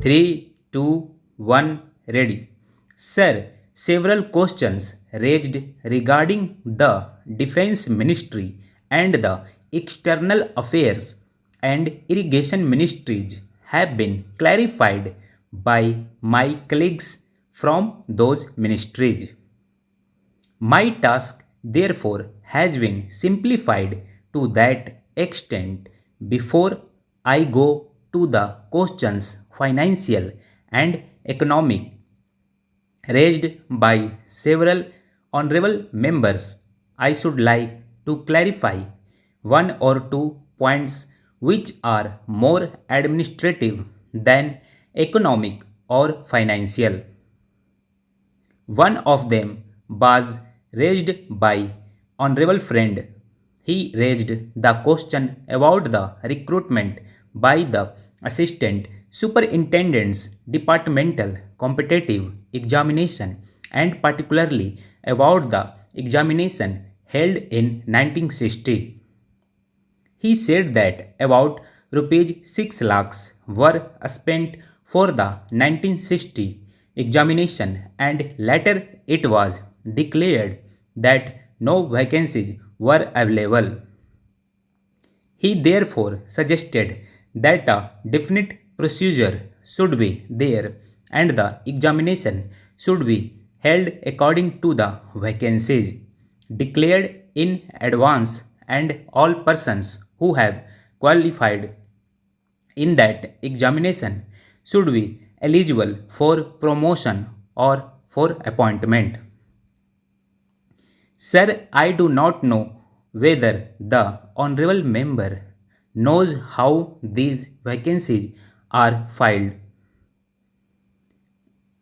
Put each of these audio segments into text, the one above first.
3, 2, 1, ready. Sir, several questions raised regarding the Defense Ministry and the External Affairs and Irrigation Ministries have been clarified by my colleagues from those ministries. My task, therefore, has been simplified to that extent. Before I go to the questions financial and economic raised by several honorable members, I should like to clarify one or two points which are more administrative than economic or financial. One of them was raised by honorable friend. He raised the question about the recruitment by the assistant superintendent's departmental competitive examination and particularly about the examination held in 1960. He said that about rupees 6 lakhs were spent for the 1960 examination and later it was declared that no vacancies were available. He therefore suggested that a definite procedure should be there and the examination should be held according to the vacancies declared in advance and all persons who have qualified in that examination should be eligible for promotion or for appointment. Sir, I do not know whether the honorable member knows how these vacancies are filed.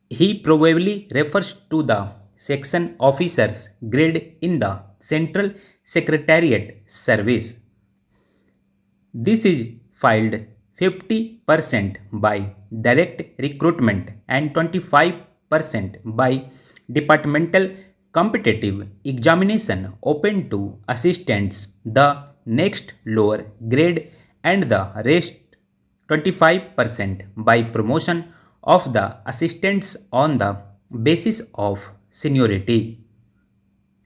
He probably refers to the section officers grade in the Central Secretariat Service. This is filed 50% by direct recruitment and 25% by departmental competitive examination open to assistants, the next lower grade, and the rest 25% by promotion of the assistants on the basis of seniority.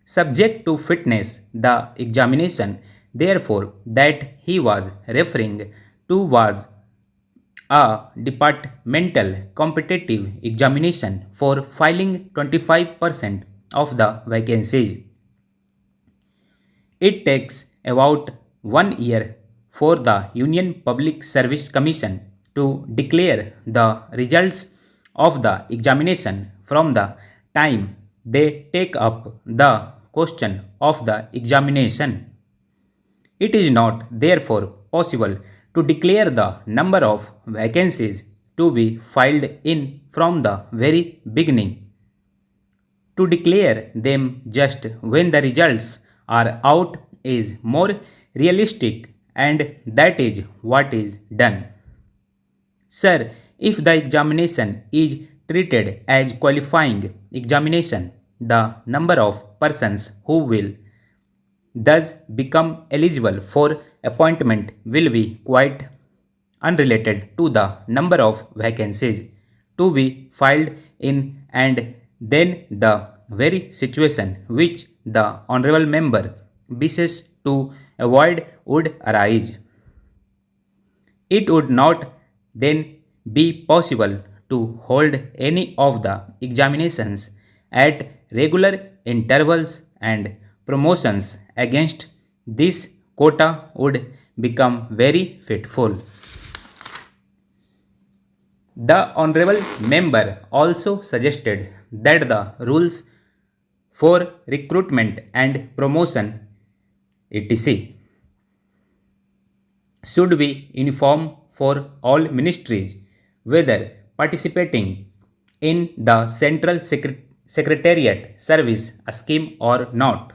Subject to fitness, the examination, therefore, that he was referring to was a departmental competitive examination for filing 25% of the vacancies. It takes about 1 year for the Union Public Service Commission to declare the results of the examination from the time they take up the question of the examination. It is not therefore possible to declare the number of vacancies to be filed in from the very beginning. To declare them just when the results are out is more realistic and that is what is done. Sir, if the examination is treated as qualifying examination, the number of persons who will thus become eligible for appointment will be quite unrelated to the number of vacancies to be filed in and then the very situation which the honorable member wishes to avoid would arise. It would not then be possible to hold any of the examinations at regular intervals and promotions against this quota would become very fitful. The honorable member also suggested that the rules for recruitment and promotion etc. should be uniform for all ministries, whether participating in the Central Secretariat Service scheme or not.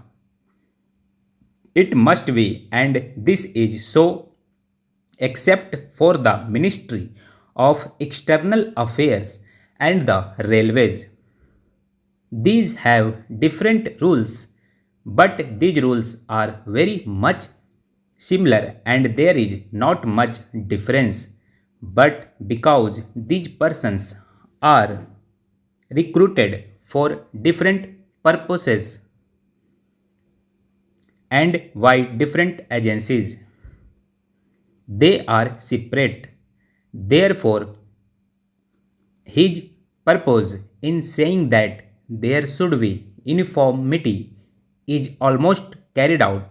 It must be, and this is so, except for the Ministry of External Affairs and the Railways. These have different rules, but these rules are very much similar and there is not much difference. but because these persons are recruited for different purposes and by different agencies. They are separate. Therefore, his purpose in saying that there should be uniformity is almost carried out.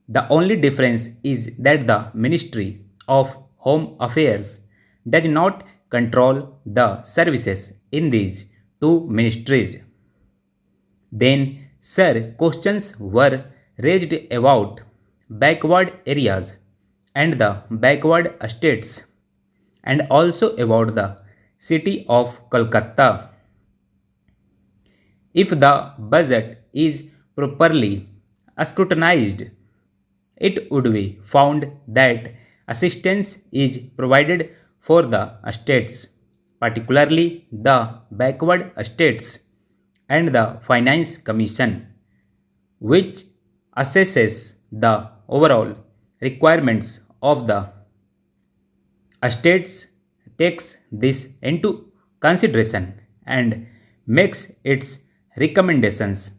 The only difference is that the Ministry of Home Affairs does not control the services in these two ministries. Then, sir, questions were raised about backward areas and the backward states, and also about the city of Kolkata. If the budget is properly scrutinized, it would be found that assistance is provided for the states, particularly the backward states, and the Finance Commission, which assesses the overall requirements of the states, takes this into consideration and makes its recommendations,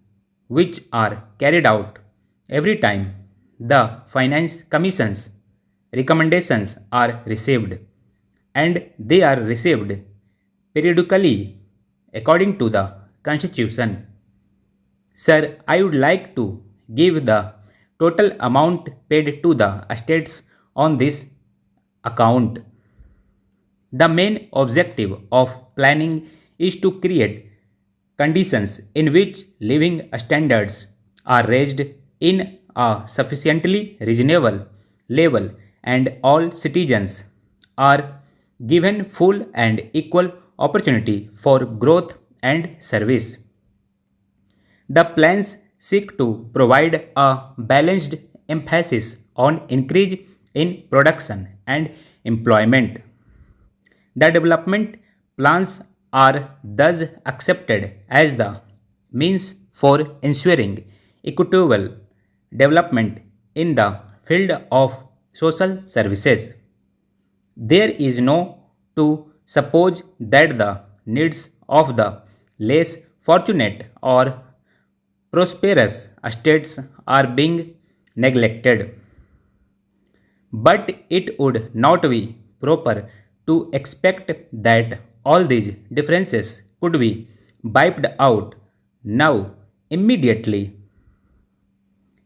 which are carried out every time the Finance Commission's recommendations are received, and they are received periodically according to the Constitution. Sir, I would like to give the total amount paid to the states on this account. The main objective of planning is to create conditions in which living standards are raised in a sufficiently reasonable level and all citizens are given full and equal opportunity for growth and service. The plans seek to provide a balanced emphasis on increase in production and employment. The development plans are thus accepted as the means for ensuring equitable development in the field of social services. There is no to suppose that the needs of the less fortunate or prosperous states are being neglected. But it would not be proper to expect that all these differences could be wiped out now immediately.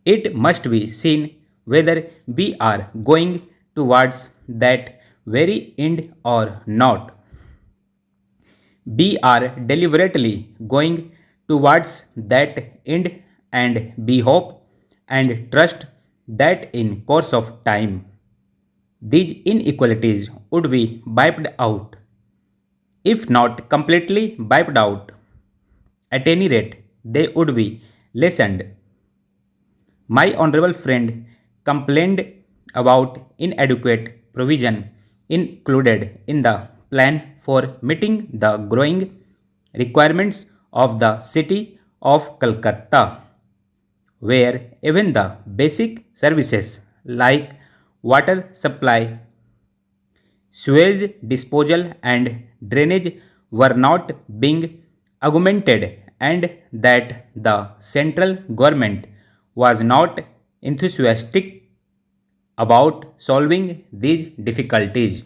It must be seen whether we are going towards that very end or not. We are deliberately going towards that end, and we hope and trust that in course of time these inequalities would be wiped out, if not completely wiped out. At any rate, they would be lessened. My honorable friend complained about inadequate provision included in the plan for meeting the growing requirements of the city of Calcutta, where even the basic services like water supply, sewage disposal, and drainage were not being augmented, and that the central government was not enthusiastic about solving these difficulties.